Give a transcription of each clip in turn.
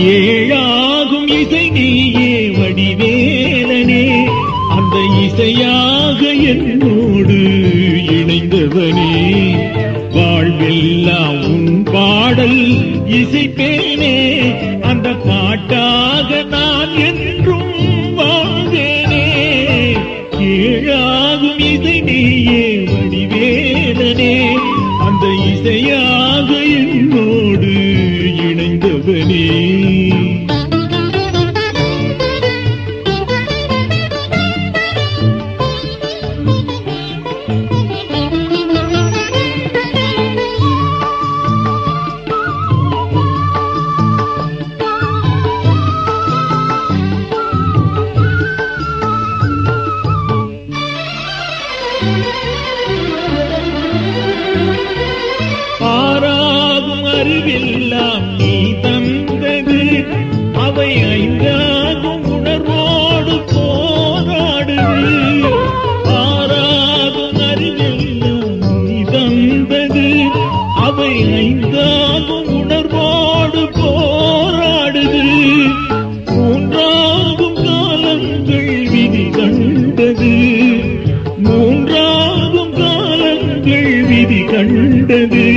ஏழாகும் இசை நீயே வடிவேலனே, அந்த இசையாக என்னோடு இணைந்தவனே. வாழ்வெல்லாம் உன் பாடல் இசைப்பேனே, அந்த பாட்டாக நான் என்றும் வாழ்வேனே. ஏழாகும் இசை நீயே வடிவேலனே, அந்த இசையாக என்னோடு இணைந்தவனே. ஆறாகும் அறிவெல்லாம் நீ தந்தது, அவை ஐந்தாகும் உணர்வோடு போராடுது. ஆறாகும் அறிவெல்லாம் நீ தந்தது, அவை ஐந்தாகும் உணர்வோடு போராடுது. மூன்றாகும் காலங்கள் விதி கண்டது, மூன்றாகும் காலங்கள் விதி கண்டது.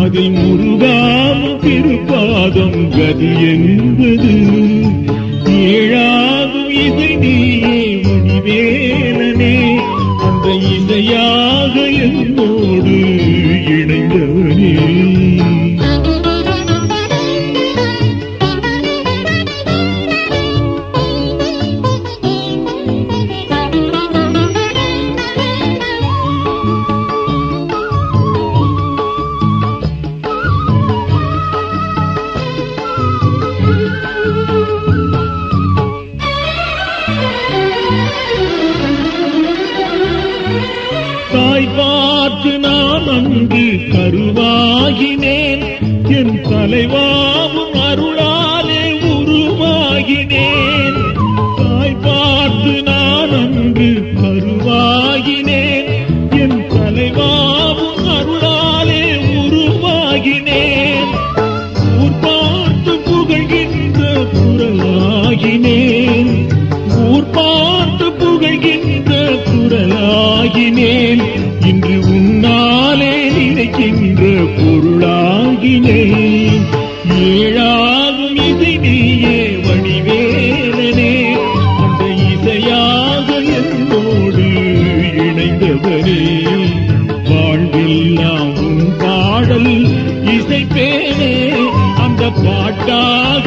அதில் முருகாமல் திருப்பாதம் கதி என்பது. ஏழாகும் இசை நீயே வடிவேலனே, அந்த இசையாக என்னோடு இணைந்தவனே. தாய் பார்த்து நான் அங்கு கருவாகினேன், என் தலைவாவும் அருளாலே உருவாகினேன். தாய் பார்த்து நான் அங்கு கருவாகினேன், என் தலைவாவும் அருளாலே உருவாகினேன். ஊர் பார்த்து புகழ்கின்ற குரலாகினேன், ஊர் பார்த்து புகழ்கின்ற குரலாகினேன். இன்று உன்னாலே நினைக்கின்ற பொருளாகினேன். ஏழாகும் இசை நீயே வடிவேலனே, அந்த இசையாக என்னோடு இணைந்தவனே. வாழ்வெல்லாம் உன் பாடல் இசைப்பேனே, அந்த பாட்டாக